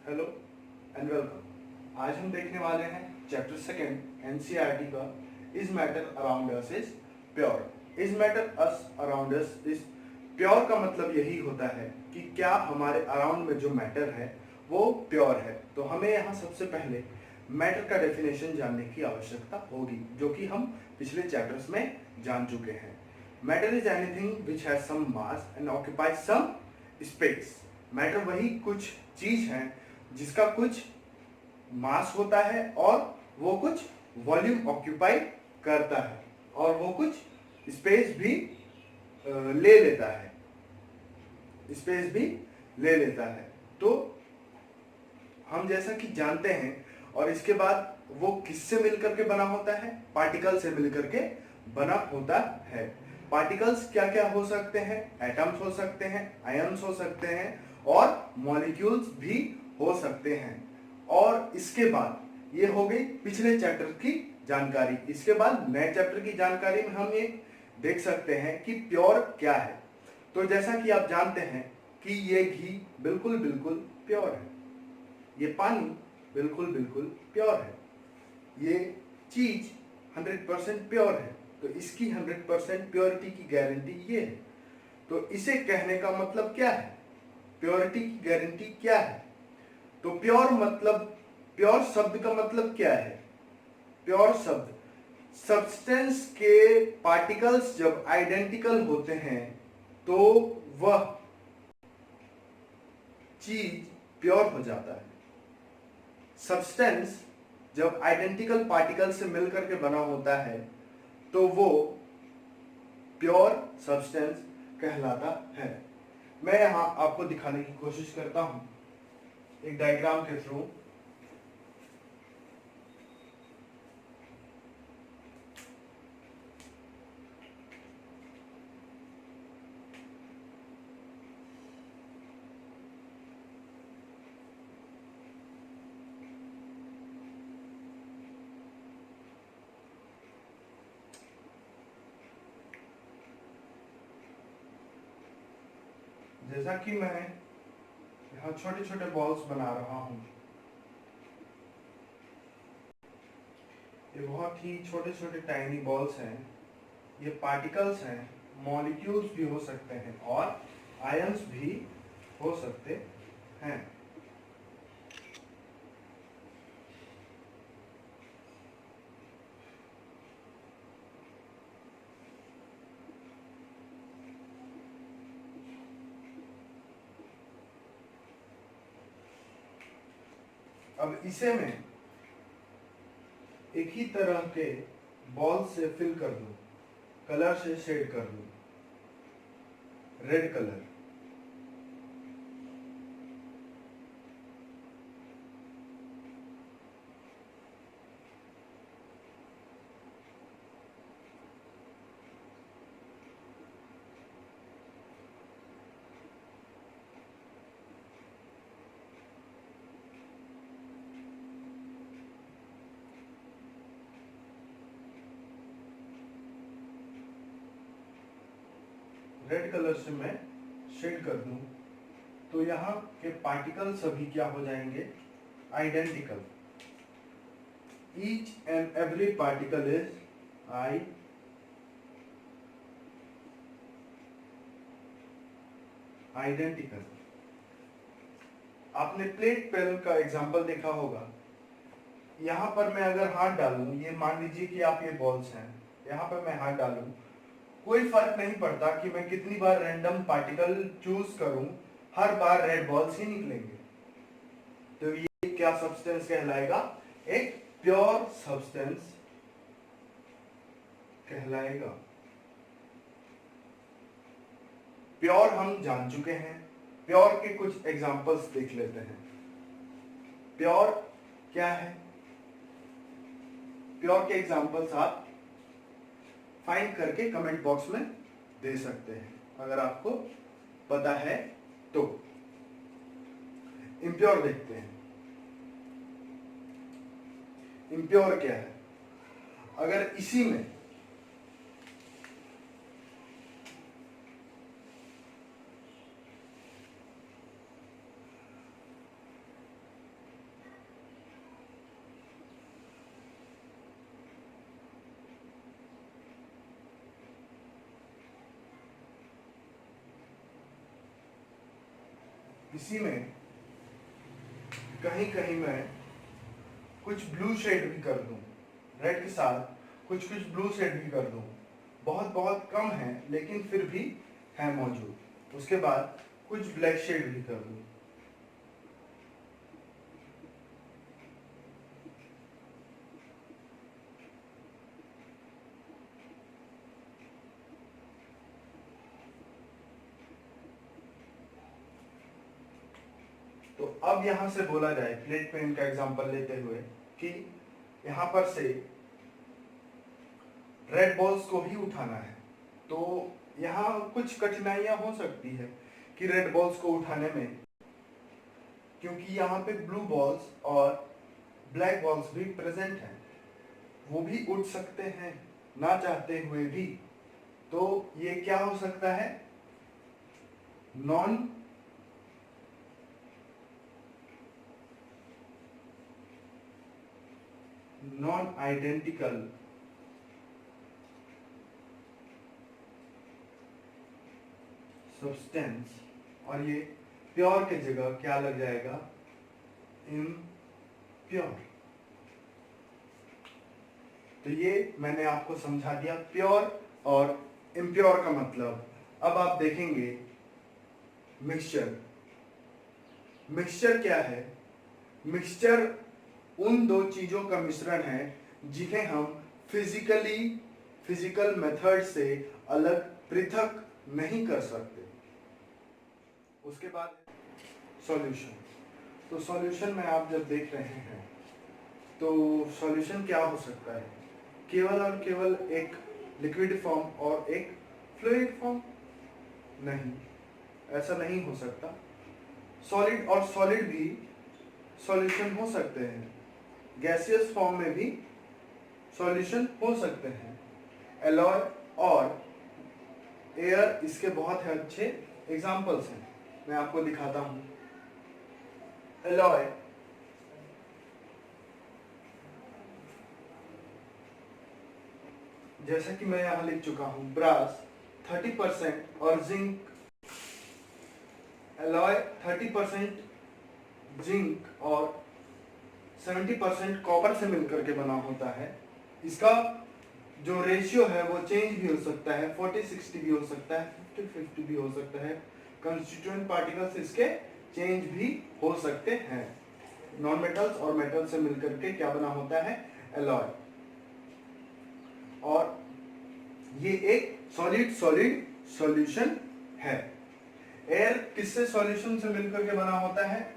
Hello and welcome. आज हम देखने वाले हैं चैप्टर सेकेंड एनसीईआरटी का is matter around us is pure. Is matter us around us is pure का मतलब यही होता है कि क्या हमारे अराउंड में जो मैटर है वो प्योर है। तो हमें यहाँ सबसे पहले मैटर का डेफिनेशन जानने की आवश्यकता होगी, जो कि हम पिछले चैप्टर्स में जान चुके हैं। Matter is anything which has some mass and occupies some space. Matter वही कुछ चीज है जिसका कुछ मास होता है और वो कुछ वॉल्यूम ऑक्यूपाई करता है और वो कुछ स्पेस भी ले लेता है, स्पेस भी ले लेता है। तो हम जैसा कि जानते हैं, और इसके बाद वो किससे मिलकर के बना होता है? पार्टिकल से मिलकर के बना होता है। पार्टिकल्स क्या क्या हो सकते हैं? एटम्स हो सकते हैं, आयन्स हो सकते हैं और मॉलिक्यूल्स भी हो सकते हैं। और इसके बाद ये हो गई पिछले चैप्टर की जानकारी। इसके बाद नए चैप्टर की जानकारी में हम ये देख सकते हैं कि प्योर क्या है। तो जैसा कि आप जानते हैं कि ये घी बिल्कुल बिल्कुल प्योर है, ये पानी बिल्कुल बिल्कुल प्योर है, ये चीज 100% प्योर है। तो इसकी 100% प्योरिटी की गारंटी ये है। तो इसे कहने का मतलब क्या है? प्योरिटी की गारंटी क्या है? तो प्योर मतलब, प्योर शब्द का मतलब क्या है? प्योर शब्द सब्सटेंस के पार्टिकल्स जब आइडेंटिकल होते हैं तो वह चीज प्योर हो जाता है। सब्सटेंस जब आइडेंटिकल पार्टिकल से मिलकर के बना होता है तो वो प्योर सब्सटेंस कहलाता है। मैं यहां आपको दिखाने की कोशिश करता हूं एक डायग्राम के थ्रू। जैसा कि मैं यहाँ छोटे छोटे बॉल्स बना रहा हूँ, ये बहुत ही छोटे छोटे टाइनी बॉल्स हैं। ये पार्टिकल्स हैं, मॉलिक्यूल्स भी हो सकते हैं और आयंस भी हो सकते हैं। अब इसे मैं एक ही तरह के बॉल से फिल कर दूं, कलर से शेड कर दूं, रेड कलर। रेड कलर से मैं शेड कर दूं तो यहाँ के पार्टिकल सभी क्या हो जाएंगे? Identical. Each and every particle is identical. आपने प्लेट पेन का एग्जांपल देखा होगा। यहाँ पर मैं अगर हाथ डालूं, ये मान लीजिए कि आप ये बॉल्स हैं, यहाँ पर मैं हाथ डालूं, कोई फर्क नहीं पड़ता कि मैं कितनी बार रैंडम पार्टिकल चूज करूं, हर बार रेड बॉल्स ही निकलेंगे। तो ये क्या सब्सटेंस कहलाएगा? एक प्योर सब्सटेंस कहलाएगा। प्योर हम जान चुके हैं, प्योर के कुछ एग्जांपल्स देख लेते हैं। प्योर क्या है? प्योर के एग्जांपल्स आप फाइंड करके कमेंट बॉक्स में दे सकते हैं अगर आपको पता है तो। इम्प्योर देखते हैं। इम्प्योर क्या है? अगर इसी में इसी में कहीं कहीं मैं कुछ ब्लू शेड भी कर दूं, रेड के साथ कुछ कुछ ब्लू शेड भी कर दूं, बहुत बहुत कम है लेकिन फिर भी है मौजूद। उसके बाद कुछ ब्लैक शेड भी कर दूं। तो अब यहां से बोला जाए प्लेट पेन का एग्जांपल लेते हुए कि यहां पर से रेड बॉल्स को भी उठाना है, तो यहाँ कुछ कठिनाइयां हो सकती है कि रेड बॉल्स को उठाने में, क्योंकि यहाँ पे ब्लू बॉल्स और ब्लैक बॉल्स भी प्रेजेंट हैं, वो भी उठ सकते हैं ना चाहते हुए भी। तो ये क्या हो सकता है, नॉन आइडेंटिकल सब्सटेंस, और ये प्योर के जगह क्या लग जाएगा, इम्प्योर। तो ये मैंने आपको समझा दिया प्योर और इम्प्योर का मतलब। अब आप देखेंगे मिक्सचर। मिक्सचर क्या है, मिक्सचर उन दो चीजों का मिश्रण है जिन्हें हम फिजिकल मेथड से अलग पृथक नहीं कर सकते। उसके बाद सॉल्यूशन। तो सॉल्यूशन में आप जब देख रहे हैं तो सॉल्यूशन क्या हो सकता है, केवल और केवल एक लिक्विड फॉर्म और एक फ्लूइड फॉर्म? नहीं, ऐसा नहीं हो सकता। सॉलिड और सॉलिड भी सॉल्यूशन हो सकते हैं, गैसियस फॉर्म में भी सॉल्यूशन हो सकते हैं। एलॉय और एयर इसके बहुत अच्छे एग्जाम्पल्स हैं, मैं आपको दिखाता हूं। एलॉय जैसा कि मैं यहां लिख चुका हूं, ब्रास 30% और जिंक, एलॉय 30% जिंक और 70% कॉपर से मिलकर के बना होता है। इसका जो रेशियो है वो चेंज भी हो सकता है, 40-60 भी हो सकता है, 50-50 भी हो सकता है। कंस्टिट्यूएंट पार्टिकल्स इसके चेंज भी हो सकते हैं। नॉन मेटल्स और मेटल से मिलकर के क्या बना होता है, एलॉय। और ये एक सॉलिड सॉल्यूशन है। एयर किससे सॉल्यूशन से मिलकर के बना होता है,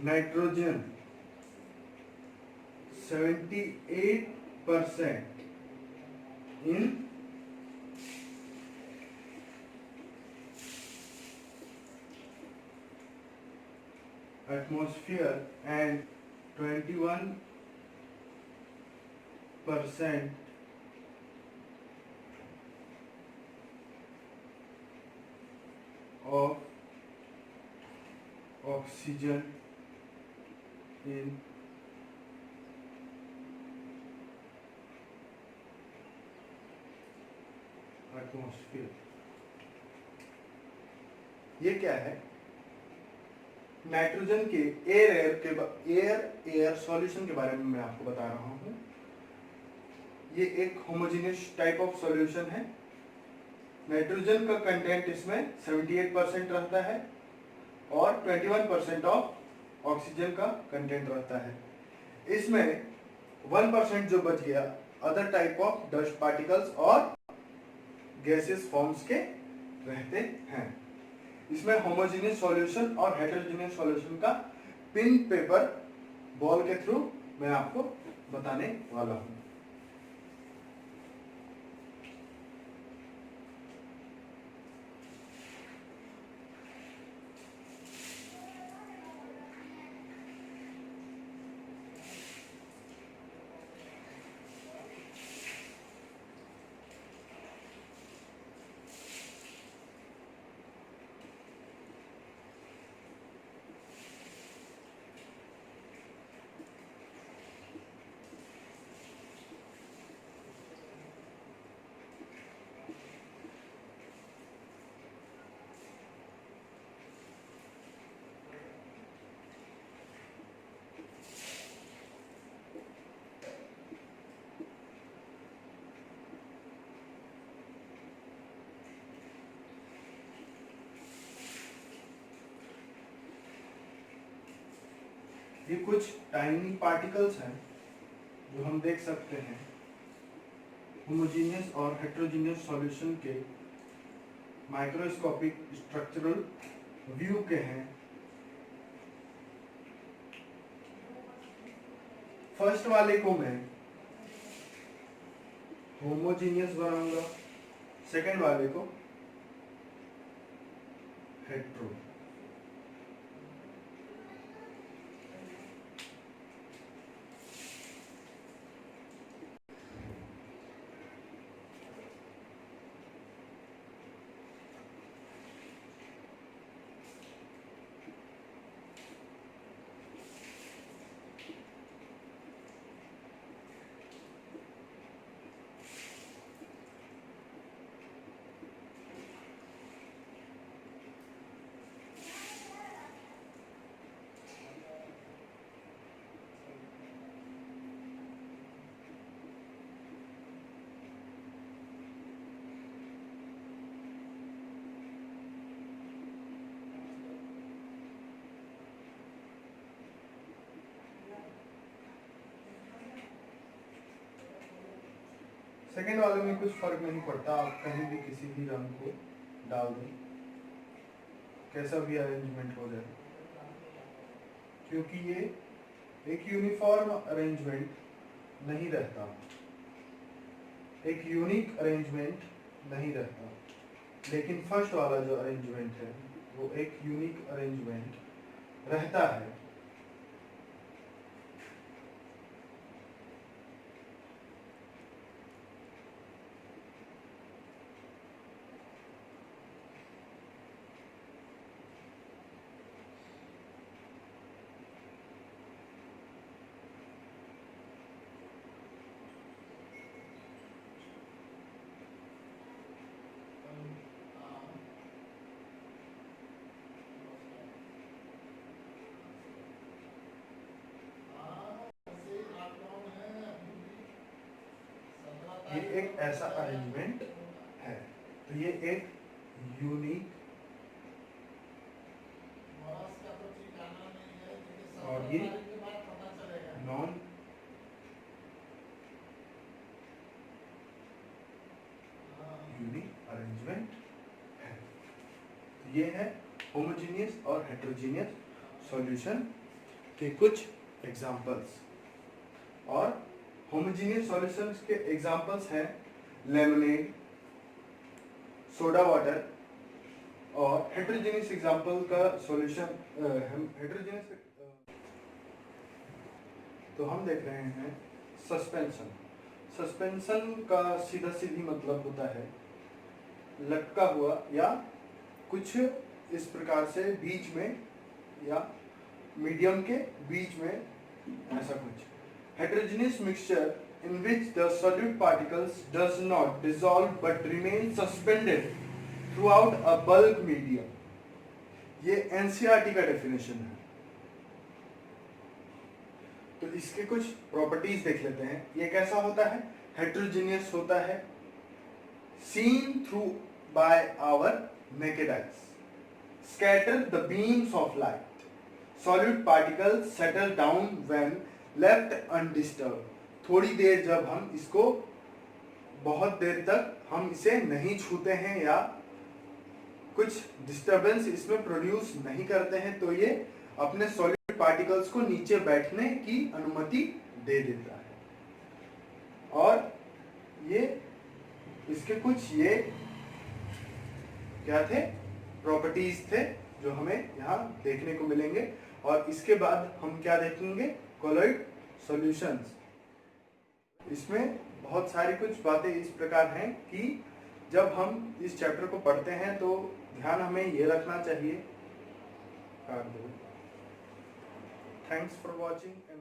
nitrogen 78% in atmosphere and 21% of oxygen in atmosphere. ये क्या है, नाइट्रोजन के एयर सॉल्यूशन के बारे में मैं आपको बता रहा हूं। ये एक होमोजेनियस टाइप ऑफ सॉल्यूशन है। नाइट्रोजन का कंटेंट इसमें 78% रहता है और 21% ऑफ ऑक्सीजन का कंटेंट रहता है। इसमें 1% जो बच गया other type of dust particles और गैसेस फॉर्म्स के रहते हैं। इसमें होमोजेनियस सॉल्यूशन और हेटेरोजेनियस सॉल्यूशन का पिन पेपर बॉल के थ्रू मैं आपको बताने वाला हूं। ये कुछ टाइनी पार्टिकल्स हैं जो हम देख सकते हैं होमोजेनियस और हेट्रोजेनियस सॉल्यूशन के माइक्रोस्कोपिक स्ट्रक्चरल व्यू के हैं। फर्स्ट वाले को मैं होमोजेनियस बनाऊंगा, सेकंड वाले को हेट्रो। सेकेंड वाले में कुछ फर्क नहीं पड़ता, आप कहीं भी किसी भी रंग को डाल दें, कैसा भी अरेंजमेंट हो जाए, क्योंकि ये एक यूनिफॉर्म अरेंजमेंट नहीं रहता, एक यूनिक अरेंजमेंट नहीं रहता। लेकिन फर्स्ट वाला जो अरेंजमेंट है वो एक यूनिक अरेंजमेंट रहता है। ये एक ऐसा अरेंजमेंट है, तो ये एक यूनिक और ये नॉन यूनिक अरेंजमेंट है। ये है होमोजेनियस और हेट्रोजेनियस सॉल्यूशन के कुछ एग्जांपल्स। और होमोजेनियस सॉल्यूशंस के एग्जांपल्स हैं लेमनेड, सोडा वाटर। और हेट्रोजेनियस एग्जांपल का सॉल्यूशन हेट्रोजेनियस तो हम देख रहे हैं सस्पेंशन। सस्पेंशन का सीधा सीधी मतलब होता है लटका हुआ या कुछ इस प्रकार से बीच में या मीडियम के बीच में ऐसा कुछ। Heterogeneous mixture in which the solute particles does not dissolve but remain suspended throughout a bulk medium। ये NCERT का डेफिनेशन है। तो इसके कुछ प्रॉपर्टीज देख लेते हैं। ये कैसा होता है? हेट्रोजेनियस होता है, seen through by our naked eyes, scatter the beams of light, solute particles settle down when left undisturbed। थोड़ी देर जब हम इसको बहुत देर तक हम इसे नहीं छूते हैं या कुछ डिस्टरबेंस इसमें प्रोड्यूस नहीं करते हैं तो ये अपने सॉलिड पार्टिकल्स को नीचे बैठने की अनुमति दे देता है। और ये इसके कुछ ये क्या थे? प्रॉपर्टीज थे जो हमें यहाँ देखने को मिलेंगे। और इसके बाद हम क्या देखेंगे? Colloid solutions. इसमें बहुत सारी कुछ बातें इस प्रकार हैं कि जब हम इस चैप्टर को पढ़ते हैं तो ध्यान हमें ये रखना चाहिए। Thanks for watching and